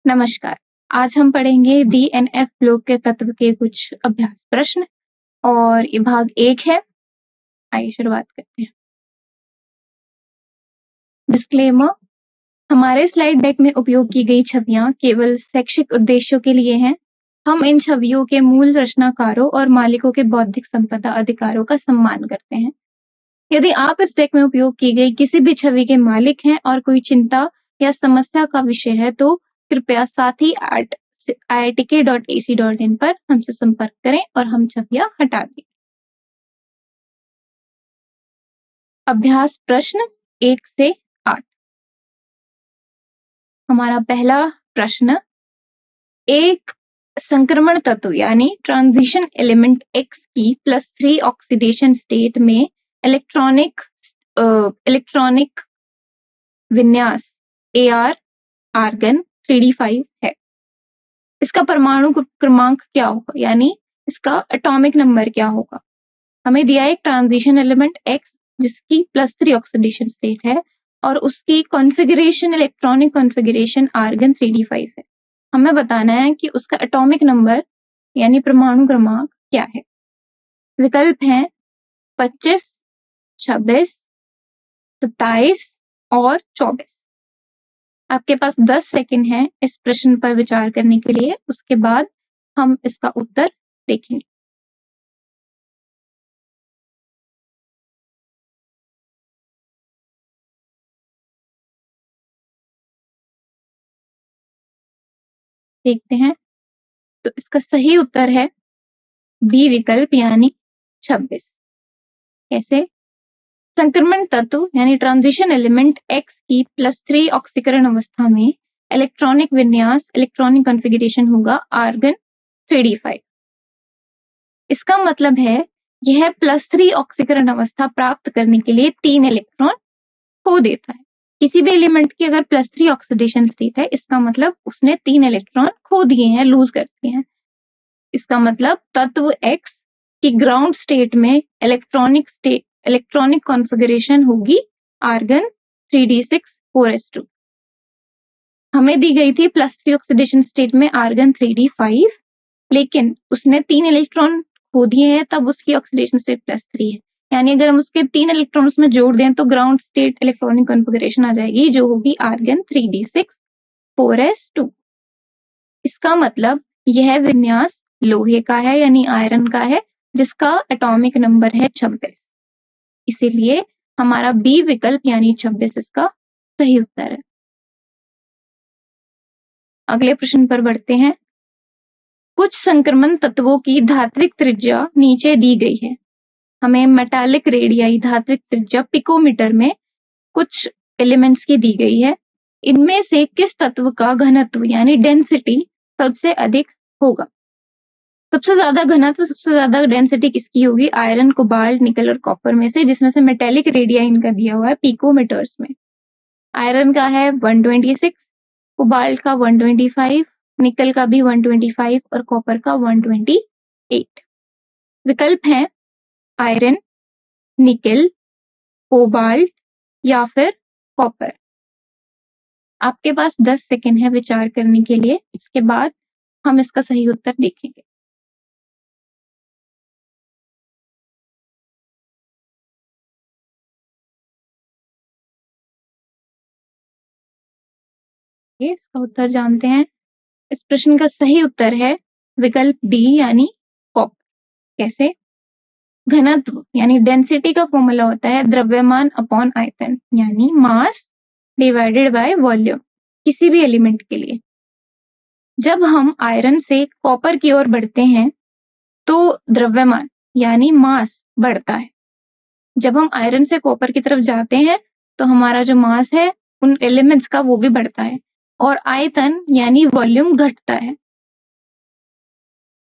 नमस्कार। आज हम पढ़ेंगे DNF ब्लॉक के तत्व के कुछ अभ्यास प्रश्न और ये भाग 1 है। आइए शुरुआत करते हैं। डिस्क्लेमर, हमारे स्लाइड डेक में उपयोग की गई छवियां केवल शैक्षिक उद्देश्यों के लिए हैं। हम इन छवियों के मूल रचनाकारों और मालिकों के बौद्धिक संपदा अधिकारों का सम्मान करते हैं। यदि आप इस डेक में उपयोग की गई किसी भी छवि के मालिक हैं और कोई चिंता या समस्या का विषय है तो कृपया sathi@iitk.ac.in पर हमसे संपर्क करें और हम छवियां हटा दें। अभ्यास प्रश्न 1 से 8। हमारा पहला प्रश्न, एक संक्रमण तत्व यानी ट्रांजिशन एलिमेंट X की +3 ऑक्सीडेशन स्टेट में इलेक्ट्रॉनिक विन्यास AR आर्गन 3d5 है। इसका परमाणु क्रमांक क्या होगा, यानी इसका एटॉमिक नंबर क्या होगा। हमें दिया है एक ट्रांजिशन एलिमेंट X जिसकी +3 ऑक्सीडेशन स्टेट है और उसकी configuration electronic configuration argon 3d5 है। हमें बताना है कि उसका एटॉमिक नंबर यानी परमाणु क्रमांक क्या है। विकल्प हैं 25, 26, 27 और 24। आपके पास 10 सेकंड है इस प्रश्न पर विचार करने के लिए, उसके बाद हम इसका उत्तर देखेंगे। देखते हैं, तो इसका सही उत्तर है बी विकल्प यानी 26। कैसे? संक्रमण तत्व यानी ट्रांजिशन एलिमेंट X की +3 ऑक्सीकरण अवस्था में इलेक्ट्रॉनिक विन्यास इलेक्ट्रॉनिक कॉन्फ़िगरेशन होगा आर्गन 3d5। इसका मतलब है यह +3 ऑक्सीकरण अवस्था प्राप्त करने के लिए 3 इलेक्ट्रॉन खो देता है। किसी भी एलिमेंट की अगर +3 ऑक्सीडेशन स्टेट है, इसका मतलब उसने 3 इलेक्ट्रॉन खो दिए हैं, लूज कर दिए हैं। इसका मतलब तत्व X की ग्राउंड स्टेट में इलेक्ट्रॉनिक कॉन्फ़िगरेशन होगी आर्गन 3d6 4s2। हमें दी गई थी +3 ऑक्सीडेशन स्टेट में आर्गन 3d5, लेकिन उसने 3 इलेक्ट्रॉन खो दिए हैं, तब उसकी ऑक्सीडेशन स्टेट +3 है। यानी अगर हम उसके 3 इलेक्ट्रॉन उसमें जोड़ दें तो ग्राउंड स्टेट इलेक्ट्रॉनिक कॉन्फ़िगरेशन आ जाएगी जो होगी आर्गन 3d6 4s2। इसका मतलब यह विन्यास लोहे का है यानी आयरन का है, जिसका एटॉमिक नंबर है 26। इसीलिए हमारा बी विकल्प यानी 26 इसका सही उत्तर है। अगले प्रश्न पर बढ़ते हैं। कुछ संक्रमण तत्वों की धात्विक त्रिज्या नीचे दी गई है। हमें मेटालिक रेडियाई धात्विक त्रिज्या पिकोमीटर में कुछ एलिमेंट्स की दी गई है। इनमें से किस तत्व का घनत्व यानी डेंसिटी सबसे अधिक होगा। सबसे ज्यादा घनत्व सबसे ज्यादा डेंसिटी किसकी होगी? आयरन, कोबाल्ट, निकल और कॉपर में से, जिसमें से मेटालिक रेडियाई इनका दिया हुआ है पिकोमीटर्स में। आयरन का है 126, कोबाल्ट का 125, निकल का भी 125 और कॉपर का 128। विकल्प हैं आयरन, निकल, कोबाल्ट या फिर कॉपर। आपके पास 10 सेकंड है विचार करने के लिए, इसके बाद हम इसका सही उत्तर देखेंगे। इसका उत्तर जानते हैं। इस प्रश्न का सही उत्तर है विकल्प डी यानी कॉपर। कैसे? घनत्व यानी डेंसिटी का फॉर्मूला होता है द्रव्यमान अपॉन आयतन यानी मास डिवाइडेड बाय वॉल्यूम किसी भी एलिमेंट के लिए। जब हम आयरन से कॉपर की ओर बढ़ते हैं तो द्रव्यमान यानी मास बढ़ता है। जब हम आयरन से कॉपर की तरफ जाते हैं तो हमारा जो मास है उन एलिमेंट्स का वो भी बढ़ता है और आयतन यानी वॉल्यूम घटता है।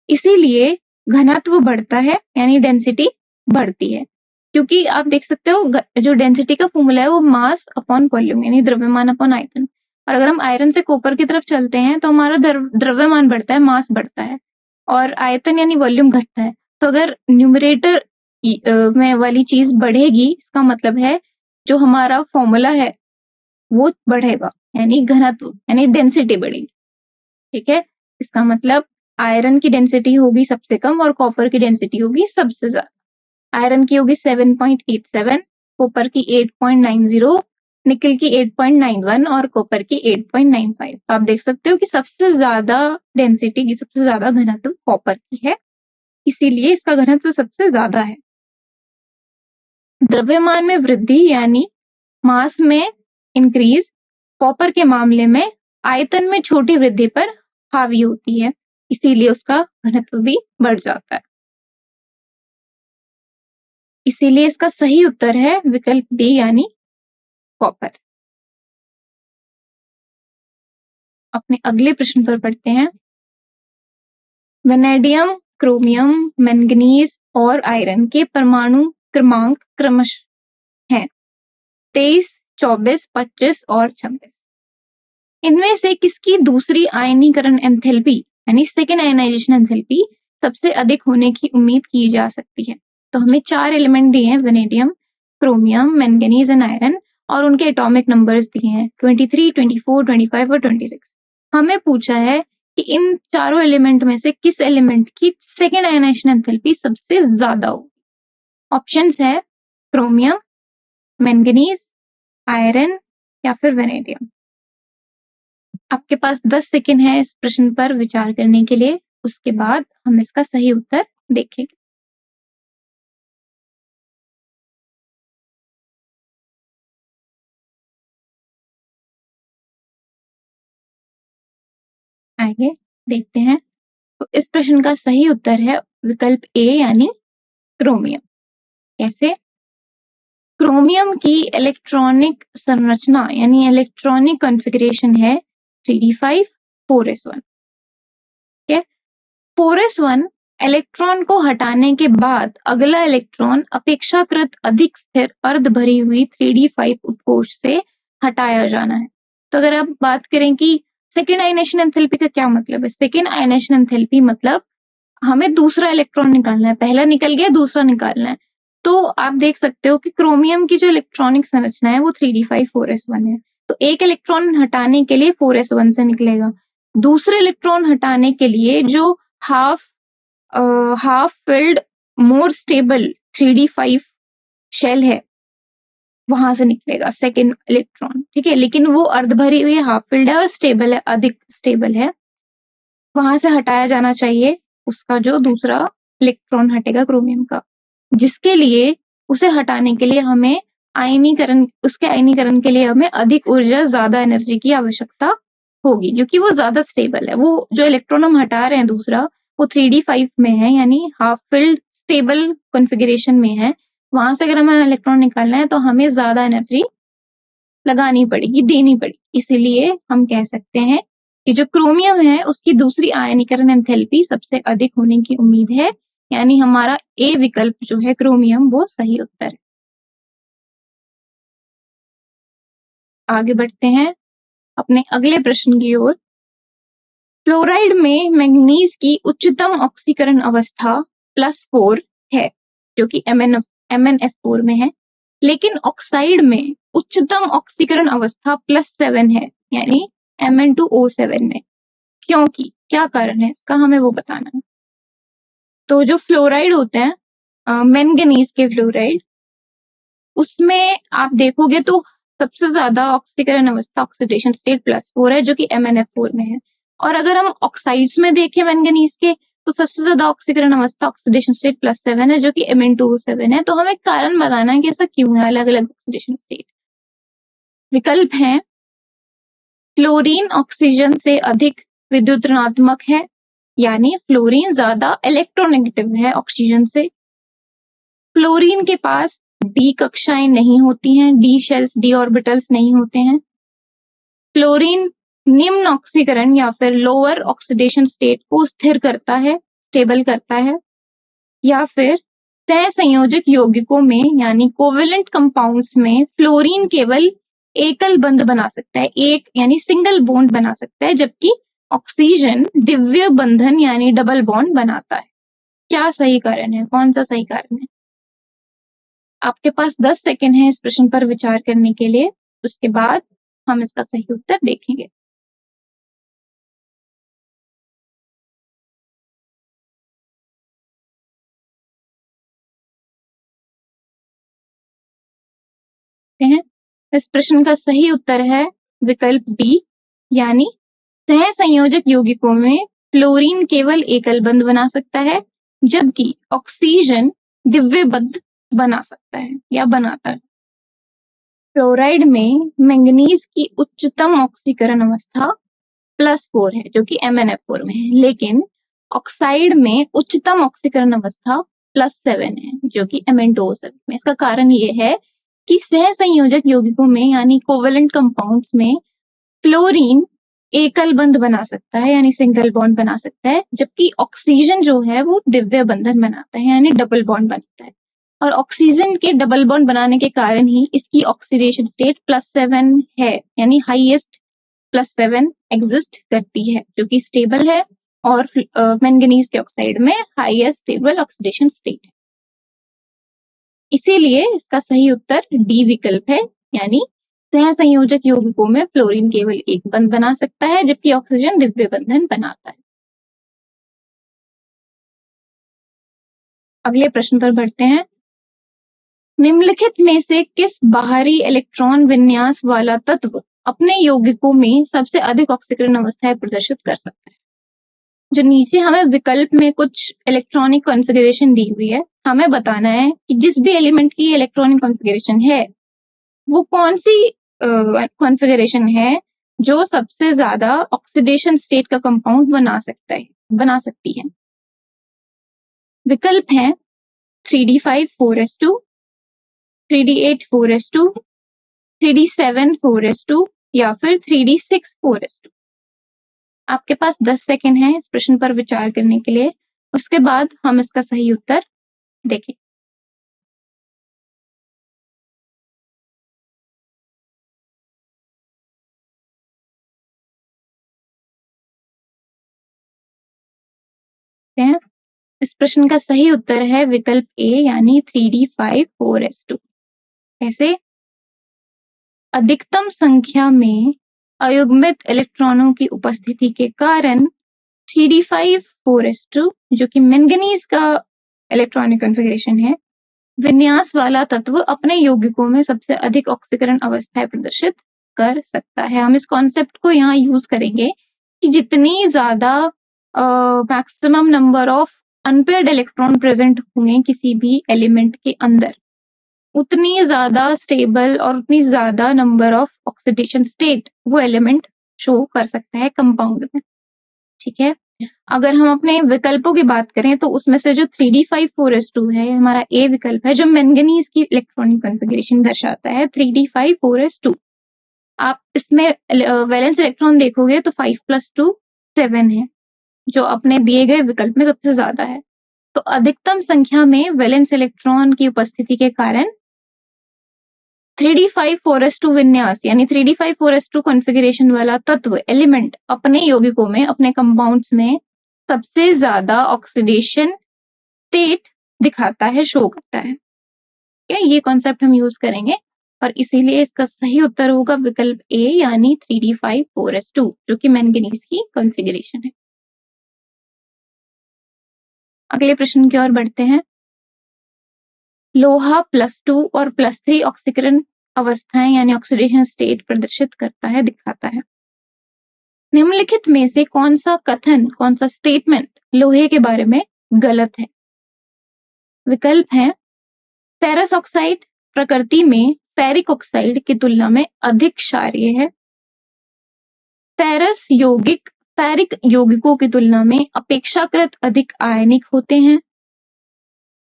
इसीलिए घनत्व बढ़ता है यानी डेंसिटी बढ़ती है, क्योंकि आप देख सकते हो जो डेंसिटी का फॉर्मूला है वो मास अपॉन वॉल्यूम यानी द्रव्यमान अपॉन आयतन। और अगर हम आयरन से कॉपर की तरफ चलते हैं तो हमारा द्रव्यमान बढ़ता है, मास बढ़ता है और आयतन यानी वॉल्यूम घटता है। तो अगर न्यूमरेटर में वाली चीज बढ़ेगी, इसका मतलब है जो हमारा फॉर्मूला है वो बढ़ेगा यानी घनत्व यानी डेंसिटी बढ़ेगी। ठीक है, इसका मतलब आयरन की डेंसिटी होगी सबसे कम और कॉपर की डेंसिटी होगी सबसे ज्यादा। आयरन की होगी 7.87, कॉपर की 8.90, निकल की 8.91 और कॉपर की 8.95। तो आप देख सकते हो कि सबसे ज्यादा डेंसिटी की, सबसे ज्यादा घनत्व कॉपर की है, इसीलिए इसका घनत्व सबसे ज्यादा है। द्रव्यमान में वृद्धि यानी मास में इंक्रीज कॉपर के मामले में आयतन में छोटी वृद्धि पर हावी होती है, इसीलिए उसका घनत्व भी बढ़ जाता है। इसीलिए इसका सही उत्तर है विकल्प डी यानी कॉपर। अपने अगले प्रश्न पर पढ़ते हैं। वेनेडियम, क्रोमियम, मैंगनीज और आयरन के परमाणु क्रमांक क्रमशः हैं 23, 24, 25 और 26। इनमें से किसकी दूसरी आयनीकरण एंथैल्पी यानी सेकेंड आयनाइजेशन एंथैल्पी सबसे अधिक होने की उम्मीद की जा सकती है? तो हमें 4 एलिमेंट दिए हैं, vanadium, chromium, manganese and iron, और उनके एटॉमिक नंबर्स दिए हैं 23, 24, 25 और 26। हमें पूछा है कि इन चारों एलिमेंट में से किस एलिमेंट की सेकेंड आयनाइजेशन एंथैल्पी सबसे ज्यादा हो। ऑप्शंस है क्रोमियम, मैंगनीज, आयरन या फिर वेनेडियम। आपके पास 10 सेकेंड है इस प्रश्न पर विचार करने के लिए, उसके बाद हम इसका सही उत्तर देखेंगे। आइए देखते हैं। तो इस प्रश्न का सही उत्तर है विकल्प ए यानी क्रोमियम। कैसे? क्रोमियम की इलेक्ट्रॉनिक संरचना यानी इलेक्ट्रॉनिक कॉन्फ़िगरेशन है 3d5 4s1। ठीक है, 4s1 इलेक्ट्रॉन को हटाने के बाद अगला इलेक्ट्रॉन अपेक्षाकृत अधिक स्थिर अर्ध भरी हुई 3d5 उपकोष से हटाया जाना है। तो अगर आप बात करें कि सेकेंड आयनेशन एंथैल्पी का क्या मतलब है, सेकेंड आयनेशन एंथैल्पी मतलब हमें दूसरा इलेक्ट्रॉन निकालना है, पहला निकल गया दूसरा निकालना है। तो आप देख सकते हो कि क्रोमियम की जो इलेक्ट्रॉनिक संरचना है वो 3d5 4s1 है। तो एक इलेक्ट्रॉन हटाने के लिए 4s1 से निकलेगा, दूसरे इलेक्ट्रॉन हटाने के लिए जो half filled more stable 3d5 shell है वहां से निकलेगा सेकेंड इलेक्ट्रॉन। ठीक है, लेकिन वो अर्ध भरी हुई हाफ फिल्ड है और स्टेबल है, अधिक स्टेबल है, वहां से हटाया जाना चाहिए उसका जो दूसरा इलेक्ट्रॉन हटेगा क्रोमियम का, जिसके लिए उसे हटाने के लिए हमें उसके आयनीकरण के लिए हमें अधिक ऊर्जा, ज्यादा एनर्जी की आवश्यकता होगी, क्योंकि वो ज्यादा स्टेबल है। वो जो इलेक्ट्रॉन हम हटा रहे हैं दूसरा, वो 3d5 में है यानी हाफ फिल्ड स्टेबल कॉन्फ़िगरेशन में है। वहां से अगर हमें इलेक्ट्रॉन निकालना है तो हमें ज्यादा एनर्जी लगानी पड़ेगी, देनी पड़ेगी। इसीलिए हम कह सकते हैं कि जो क्रोमियम है उसकी दूसरी आयनीकरण एंथैल्पी सबसे अधिक होने की उम्मीद है, यानी हमारा ए विकल्प जो है क्रोमियम वो सही उत्तर है। आगे बढ़ते हैं अपने अगले प्रश्न की ओर। फ्लोराइड में मैंगनीज की उच्चतम ऑक्सीकरण अवस्था +4 है, जो कि MnF4 में है, लेकिन ऑक्साइड में उच्चतम ऑक्सीकरण अवस्था +7 है, यानी Mn2O7 में। क्योंकि क्या कारण है इसका, हमें वो बताना है। तो जो फ्लोराइड होते हैं मैंगनीज के फ्लोराइड, उसमें आप देखोगे तो सबसे ज्यादा ऑक्सीकरण अवस्था ऑक्सीडेशन स्टेट +4 है, जो कि MnF4 में है। और अगर हम ऑक्साइड्स में देखें मैंगनीज के, तो सबसे ज्यादा ऑक्सीकरण अवस्था ऑक्सीडेशन स्टेट +7 है, जो कि Mn2O7 है। तो हमें कारण बताना है कि ऐसा क्यों है, अलग अलग ऑक्सीडेशन स्टेट। विकल्प है फ्लोरीन ऑक्सीजन से अधिक विद्युत ऋणात्मक है, यानी फ्लोरीन ज्यादा इलेक्ट्रोनेगेटिव है ऑक्सीजन से। फ्लोरीन के पास डी कक्षाएं नहीं होती हैं, डी शेल्स, डी ऑर्बिटल्स नहीं होते हैं। फ्लोरीन निम्न ऑक्सीकरण या फिर लोअर ऑक्सीडेशन स्टेट को स्थिर करता है, स्टेबल करता है। या फिर सहसंयोजक यौगिकों में यानी कोवेलेंट कंपाउंड्स में फ्लोरीन केवल एकल बंध बना सकता है, एक यानी सिंगल बॉन्ड बना सकता है, जबकि ऑक्सीजन दिव्य बंधन यानी डबल बॉन्ड बनाता है। क्या सही कारण है, कौन सा सही कारण है? आपके पास 10 सेकेंड है इस प्रश्न पर विचार करने के लिए, उसके बाद हम इसका सही उत्तर देखेंगे। इस प्रश्न का सही उत्तर है विकल्प डी, यानी सहसंयोजक यौगिकों में फ्लोरीन केवल एकल बंध बना सकता है, जबकि ऑक्सीजन द्वितीय बंध बना सकता है या बनाता है। फ्लोराइड में मैंगनीज की उच्चतम ऑक्सीकरण अवस्था +4 है, जो कि MnF4 में है, लेकिन ऑक्साइड में उच्चतम ऑक्सीकरण अवस्था +7 है, जो कि Mn2O7 में। इसका कारण ये है कि सहसंयोजक यौगिकों में यानी कोवेलेंट कंपाउंड्स में फ्लोरीन एकल बंध बना सकता है यानी सिंगल बॉन्ड बना सकता है, जबकि ऑक्सीजन जो है वो द्वितीय बंधन बनाता है यानी डबल बॉन्ड बनाता है। और ऑक्सीजन के डबल बॉन्ड बनाने के कारण ही इसकी ऑक्सीडेशन स्टेट +7 है, यानी हाईएस्ट +7 एग्जिस्ट करती है, जो कि स्टेबल है, और मैंगनीज के ऑक्साइड में हाईएस्ट स्टेबल ऑक्सीडेशन स्टेट है। इसीलिए इसका सही उत्तर डी विकल्प है, यानी सहसंयोजक यौगिकों में फ्लोरीन केवल एक बंध बना सकता है, जबकि ऑक्सीजन द्वितीय बंधन बनाता है। अगले प्रश्न पर बढ़ते हैं। निम्नलिखित में से किस बाहरी इलेक्ट्रॉन विन्यास वाला तत्व अपने यौगिकों में सबसे अधिक ऑक्सीकरण अवस्थाएं प्रदर्शित कर सकता है? जो नीचे हमें विकल्प में कुछ इलेक्ट्रॉनिक कॉन्फ़िगरेशन दी हुई है, हमें बताना है कि जिस भी एलिमेंट की इलेक्ट्रॉनिक कॉन्फ़िगरेशन है वो कौन सी कॉन्फ़िगरेशन है जो सबसे ज्यादा ऑक्सीडेशन स्टेट का कंपाउंड बना सकती है। विकल्प हैं 3d5 4s2, 3d8 4s2, 3d7 4s2 या फिर 3d6 4s2। आपके पास 10 सेकेंड है इस प्रश्न पर विचार करने के लिए, उसके बाद हम इसका सही उत्तर देखें। इस प्रश्न का सही उत्तर है विकल्प ए, यानी 3d5 4s2। ऐसे अधिकतम संख्या में अयुग्मित इलेक्ट्रॉनों की उपस्थिति के कारण 3d5 4s2, जो कि मैंगनीज का इलेक्ट्रॉनिक कॉन्फ़िगरेशन है, विन्यास वाला तत्व अपने यौगिकों में सबसे अधिक ऑक्सीकरण अवस्थाएं प्रदर्शित कर सकता है। हम इस कॉन्सेप्ट को यहाँ यूज करेंगे कि जितनी ज्यादा maximum number of unpaired electron present होंगे किसी भी एलिमेंट के अंदर, उतनी ज्यादा स्टेबल और उतनी ज्यादा नंबर ऑफ ऑक्सीडेशन स्टेट वो एलिमेंट शो कर सकता है कंपाउंड में। ठीक है, अगर हम अपने विकल्पों की बात करें तो उसमें से जो 3d5 4s2 है, हमारा ए विकल्प है, जो मैंगनीज की इलेक्ट्रॉनिक कॉन्फ़िगरेशन दर्शाता है 3d5 4s2। आप इसमें वैलेंस इलेक्ट्रॉन देखोगे तो 5 + 2 7 है, जो अपने दिए गए विकल्प में सबसे ज्यादा है। तो अधिकतम संख्या में वैलेंस इलेक्ट्रॉन की उपस्थिति के कारण 3d5 4s2 विन्यास यानी 3d5 4s2 कॉन्फ़िगरेशन वाला तत्व एलिमेंट अपने यौगिकों में, अपने कंपाउंड्स में सबसे ज्यादा ऑक्सीडेशन स्टेट दिखाता है, शो करता है। ये कॉन्सेप्ट हम यूज करेंगे और इसीलिए इसका सही उत्तर होगा विकल्प ए, यानी 3d5 4s2, जो कि मैंगनीज की कॉन्फ़िगरेशन है। अगले प्रश्न की ओर बढ़ते हैं। लोहा +2 और +3 ऑक्सीकरण अवस्थाएं यानी ऑक्सीडेशन स्टेट प्रदर्शित करता है, दिखाता है। निम्नलिखित में से कौन सा कथन, कौन सा स्टेटमेंट लोहे के बारे में गलत है? विकल्प हैं फेरस ऑक्साइड प्रकृति में फेरिक ऑक्साइड की तुलना में अधिक क्षारीय है। फेरस यौगिक फेरिक यौगिकों की तुलना में अपेक्षाकृत अधिक आयनिक होते हैं।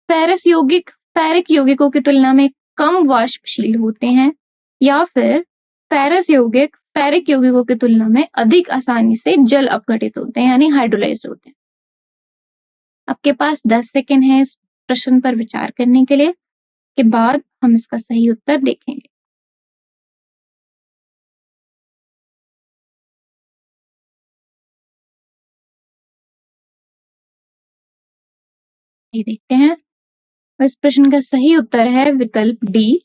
फेरस यौगिक फेरिक यौगिकों की तुलना में कम वाष्पशील होते हैं, या फिर फेरस यौगिक फेरिक यौगिकों की तुलना में अधिक आसानी से जल अपघटित होते हैं यानी हाइड्रोलाइज्ड होते हैं। आपके पास 10 सेकेंड है इस प्रश्न पर विचार करने के लिए, के बाद हम इसका सही उत्तर देखेंगे। ये देखते हैं, इस प्रश्न का सही उत्तर है विकल्प डी,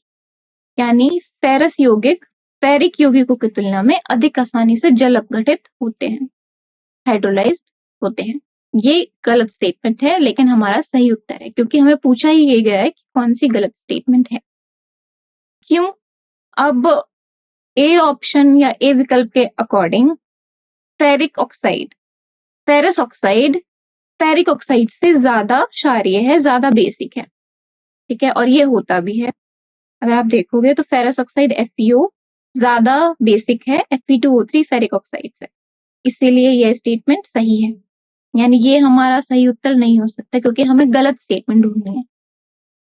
यानी फेरस यौगिक फेरिक यौगिकों की तुलना में अधिक आसानी से जल अपघटित होते हैं, हाइड्रोलाइज्ड होते हैं। ये गलत स्टेटमेंट है, लेकिन हमारा सही उत्तर है, क्योंकि हमें पूछा ही ये गया है कि कौन सी गलत स्टेटमेंट है। क्यों? अब ए ऑप्शन या ए विकल्प के according ferric oxide, ferrous oxide ferric oxide से ज्यादा क्षारीय है, ज्यादा बेसिक है, ठीक है, और ये होता भी है। अगर आप देखोगे तो फेरस ऑक्साइड FeO ज्यादा बेसिक है Fe2O3 फेरिक ऑक्साइड से, इसीलिए यह स्टेटमेंट सही है। यानी ये हमारा सही उत्तर नहीं हो सकता क्योंकि हमें गलत स्टेटमेंट ढूंढनी है।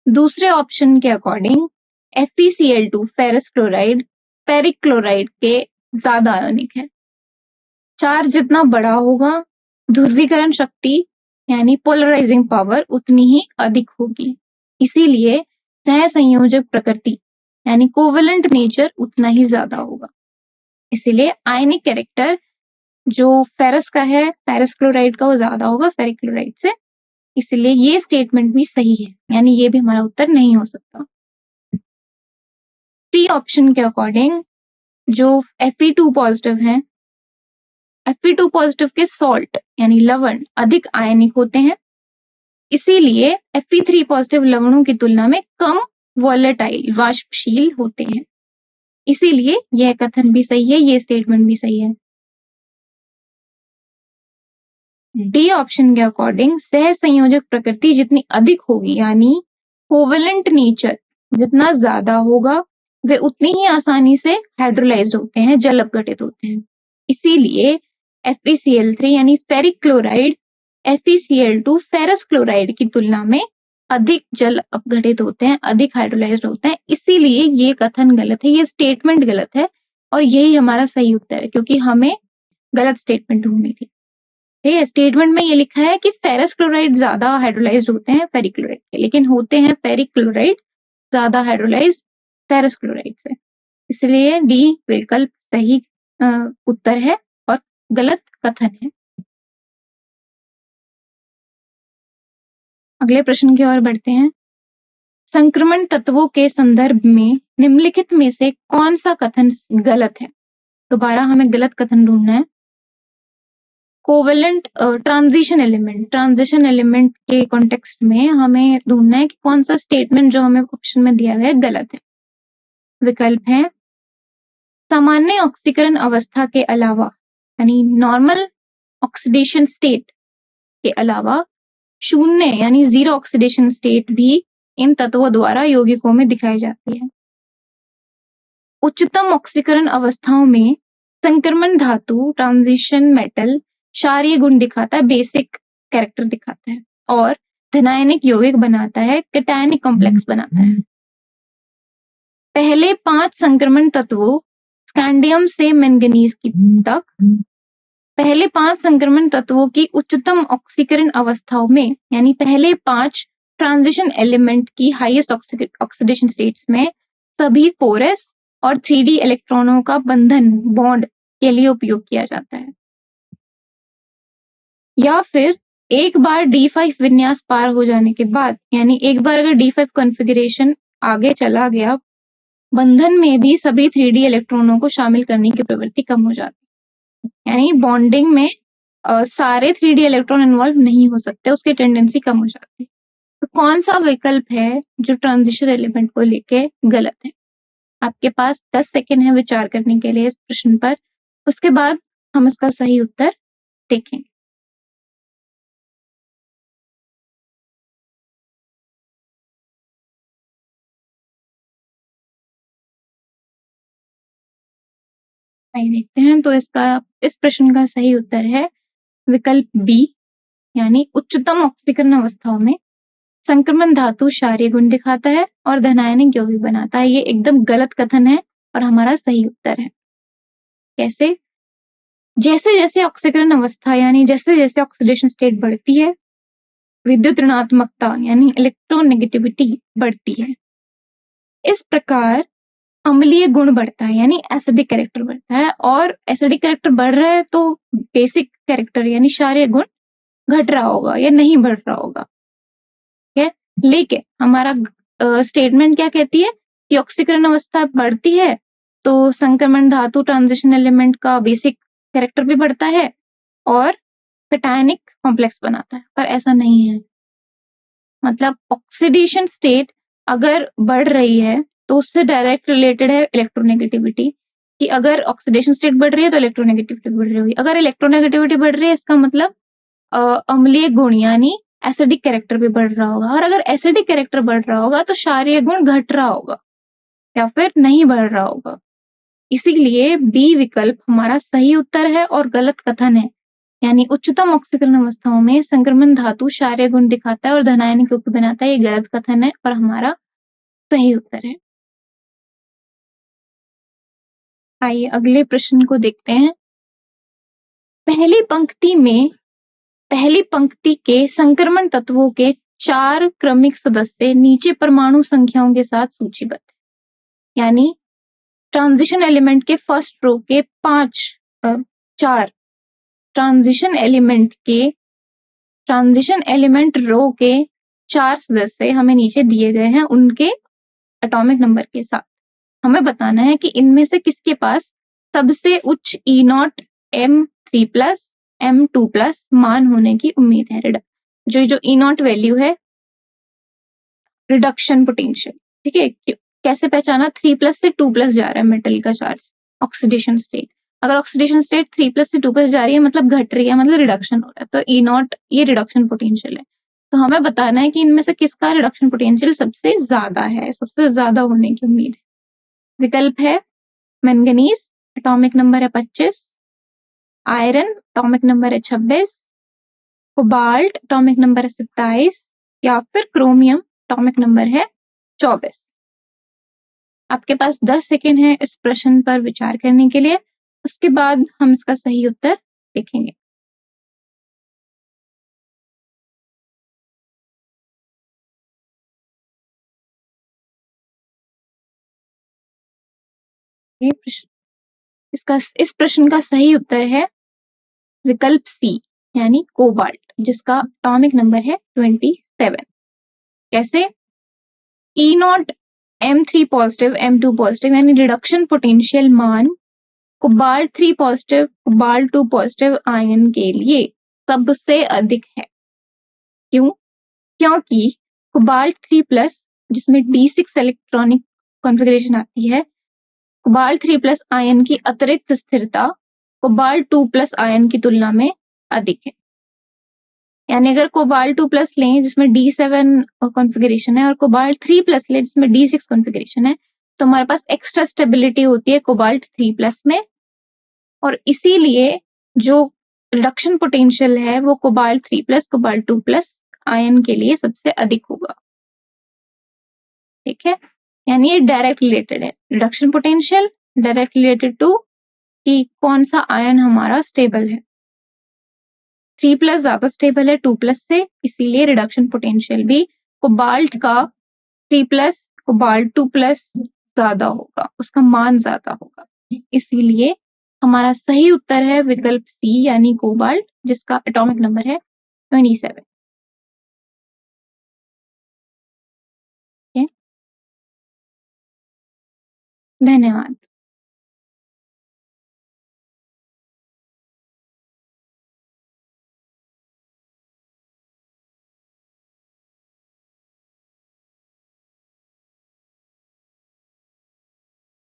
दूसरे ऑप्शन के according FeCl2 ferrous chloride ferric chloride के ज्यादा आयोनिक है। चार्ज जितना बड़ा होगा ध्रुवीकरण शक्ति यानी पोलराइजिंग पावर उतनी ही अधिक होगी, इसीलिए सहसंयोजक प्रकृति यानी कोवेलेंट नेचर उतना ही ज्यादा होगा। इसीलिए आयनिक कैरेक्टर जो फेरस का है, फेरस क्लोराइड का, वो ज्यादा होगा फेरिक क्लोराइड से, इसलिए ये स्टेटमेंट भी सही है, यानी ये भी हमारा उत्तर नहीं हो सकता। सी ऑप्शन के अकॉर्डिंग जो Fe2 पॉजिटिव है, Fe2 पॉजिटिव के सॉल्ट यानी लवण अधिक आयनिक होते हैं, इसीलिए Fe3 पॉजिटिव लवणों की तुलना में कम वॉलेटाइल वाष्पशील होते हैं, इसीलिए यह कथन भी सही है, ये स्टेटमेंट भी सही है। डी ऑप्शन के अकॉर्डिंग सहसंयोजक प्रकृति जितनी अधिक होगी यानी कोवेलेंट नेचर जितना ज्यादा होगा वे उतनी ही आसानी से हाइड्रोलाइज्ड होते हैं, जल अपघटित होते हैं, इसीलिए FeCl3 यानी ferric chloride FeCl2 ferrous chloride की तुलना में अधिक जल अपघटित होते हैं, अधिक हाइड्रोलाइज्ड होते हैं, इसीलिए ये कथन गलत है, ये स्टेटमेंट गलत है और यही हमारा सही उत्तर है क्योंकि हमें गलत स्टेटमेंट ढूंढनी थी। ठीक है, स्टेटमेंट में ये लिखा है कि फेरस क्लोराइड ज्यादा हाइड्रोलाइज्ड होते हैं फेरिक क्लोराइड के, लेकिन होते हैं फेरिक क्लोराइड ज्यादा हाइड्रोलाइज्ड फेरस क्लोराइड से, इसलिए डी विकल्प सही उत्तर है और गलत कथन है। अगले प्रश्न की ओर बढ़ते हैं। संक्रमण तत्वों के संदर्भ में निम्नलिखित में से कौन सा कथन गलत है? दोबारा हमें गलत कथन ढूंढना है। कोवेलेंट ट्रांजिशन एलिमेंट के कॉन्टेक्स्ट में हमें ढूंढना है कि कौन सा स्टेटमेंट जो हमें ऑप्शन में दिया गया है गलत है। विकल्प है सामान्य ऑक्सीकरण अवस्था के अलावा यानी नॉर्मल ऑक्सीडेशन स्टेट के अलावा शून्य यानी जीरो ऑक्सीडेशन स्टेट भी इन तत्वों द्वारा यौगिकों में दिखाई जाती है। उच्चतम ऑक्सीकरण अवस्थाओं में संक्रमण धातु ट्रांजिशन मेटल क्षारीय गुण दिखाता है, बेसिक कैरेक्टर दिखाता है और धनायनिक यौगिक बनाता है, कैटायनिक कॉम्प्लेक्स बनाता है। पहले 5 संक्रमण तत्वों स्कैंडियम से मैंगनीज तक पहले 5 संक्रमण तत्वों की उच्चतम ऑक्सीकरण अवस्थाओं में यानी पहले 5 ट्रांजिशन एलिमेंट की हाईएस्ट ऑक्सीडेशन स्टेट्स में सभी 4s और 3d इलेक्ट्रॉनों का बंधन बॉन्ड के लिए उपयोग किया जाता है। या फिर एक बार D5 विन्यास पार हो जाने के बाद यानी एक बार अगर D5 कॉन्फ़िगरेशन आगे चला गया, बंधन में भी सभी 3d इलेक्ट्रॉनों को शामिल करने की प्रवृत्ति कम हो जाती है, यानी बॉन्डिंग में सारे 3d इलेक्ट्रॉन इन्वॉल्व नहीं हो सकते, उसकी टेंडेंसी कम हो जाती है। तो कौन सा विकल्प है जो ट्रांजिशन एलिमेंट को लेके गलत है? आपके पास 10 सेकेंड है विचार करने के लिए इस प्रश्न पर, उसके बाद हम इसका सही उत्तर देखेंगे। सही देखते हैं तो इस प्रश्न का सही उत्तर है विकल्प बी यानी उच्चतम ऑक्सीकरण अवस्थाओं में संक्रमण धातु क्षारीय गुण दिखाता है और धनायनिक यौगिक बनाता है। ये एकदम गलत कथन है और हमारा सही उत्तर है। कैसे? जैसे जैसे ऑक्सीकरण अवस्था यानी जैसे जैसे ऑक्सीडेशन स्टेट बढ़ती है, विद्युत ऋणात्मकता यानी इलेक्ट्रोनेगेटिविटी बढ़ती है। इस प्रकार अम्लीय गुण बढ़ता है यानी एसिडिक कैरेक्टर बढ़ता है, और एसिडिक कैरेक्टर बढ़ रहा है तो बेसिक कैरेक्टर यानी क्षारीय गुण घट रहा होगा या नहीं बढ़ रहा होगा। ठीक है, लेकिन हमारा स्टेटमेंट क्या कहती है कि ऑक्सीकरण अवस्था बढ़ती है तो संक्रमण धातु ट्रांजिशन एलिमेंट का बेसिक कैरेक्टर भी बढ़ता है और कैटायनिक कॉम्प्लेक्स बनाता है, पर ऐसा नहीं है। मतलब ऑक्सीडेशन स्टेट अगर बढ़ रही है तो उससे डायरेक्ट रिलेटेड है इलेक्ट्रोनेगेटिविटी, कि अगर ऑक्सीडेशन स्टेट बढ़ रही है तो इलेक्ट्रोनेगेटिविटी बढ़ रही होगी। अगर इलेक्ट्रोनेगेटिविटी बढ़ रही है इसका मतलब अम्लीय गुण यानी एसिडिक कैरेक्टर भी बढ़ रहा होगा, और अगर एसिडिक कैरेक्टर बढ़ रहा होगा तो क्षारीय गुण घट रहा होगा या फिर नहीं बढ़ रहा होगा। इसीलिए बी विकल्प हमारा सही उत्तर है और गलत कथन है। यानी उच्चतम ऑक्सीकरण अवस्थाओं में संक्रमण धातु क्षारीय गुण दिखाता है और धनायनिक युक्त बनाता है, ये गलत कथन है और हमारा सही उत्तर है। आइए अगले प्रश्न को देखते हैं। पहली पंक्ति के संक्रमण तत्वों के 4 क्रमिक सदस्य नीचे परमाणु संख्याओं के साथ सूचीबद्ध है। यानी ट्रांजिशन एलिमेंट के फर्स्ट रो के 4 ट्रांजिशन एलिमेंट रो के 4 सदस्य हमें नीचे दिए गए हैं, उनके एटॉमिक नंबर के साथ हमें बताना है कि इनमें से किसके पास सबसे उच्च E0 M3+ M2+ मान होने की उम्मीद है। जो E0 वैल्यू है रिडक्शन पोटेंशियल, ठीक है। कैसे पहचाना? 3+ से 2+ जा रहा है मेटल का चार्ज ऑक्सीडेशन स्टेट। अगर ऑक्सीडेशन स्टेट 3+ से 2+ जा रही है मतलब घट रही है, मतलब रिडक्शन हो रहा है, तो E0 ये रिडक्शन पोटेंशियल है। तो हमें बताना है कि इनमें से किसका रिडक्शन पोटेंशियल सबसे ज्यादा है, सबसे ज्यादा होने की उम्मीद है। विकल्प है मैंगनीज, एटॉमिक नंबर है 25, आयरन एटॉमिक नंबर है 26, कोबाल्ट एटॉमिक नंबर है 27 या फिर क्रोमियम एटॉमिक नंबर है 24। आपके पास 10 सेकेंड है इस प्रश्न पर विचार करने के लिए, उसके बाद हम इसका सही उत्तर देखेंगे। इस प्रश्न का सही उत्तर है विकल्प सी यानी कोबाल्ट, जिसका एटॉमिक नंबर है 27। कैसे? E0 M3 positive M2 positive यानी रिडक्शन पोटेंशियल मान cobalt 3 positive cobalt 2 positive ion के लिए सबसे अधिक है। क्यों? क्योंकि कोबाल्ट 3+ जिसमें D6 इलेक्ट्रॉनिक कॉन्फ़िगरेशन आती है, कोबाल्ट 3+ आयन की अतिरिक्त स्थिरता कोबाल्ट 2+ आयन की तुलना में अधिक है। यानी अगर कोबाल्ट 2+ लें जिसमें D7 कॉन्फ़िगरेशन है और कोबाल्ट 3+ लें जिसमें D6 कॉन्फ़िगरेशन है, तो हमारे पास एक्स्ट्रा स्टेबिलिटी होती है कोबाल्ट 3+ में, और इसीलिए जो रिडक्शन पोटेंशियल है वो कोबाल्ट 3+ कोबाल्ट 2+ आयन के लिए सबसे अधिक होगा। ठीक है, यानी ये डायरेक्ट रिलेटेड है। Reduction potential direct related to कि कौन सा आयन हमारा स्टेबल है। 3+ ज्यादा स्टेबल है 2+ से, इसीलिए रिडक्शन पोटेंशियल भी कोबाल्ट का 3+ कोबाल्ट 2+ ज्यादा होगा, उसका मान ज्यादा होगा। इसीलिए हमारा सही उत्तर है विकल्प सी यानी कोबाल्ट, जिसका एटॉमिक नंबर है 27। धन्यवाद।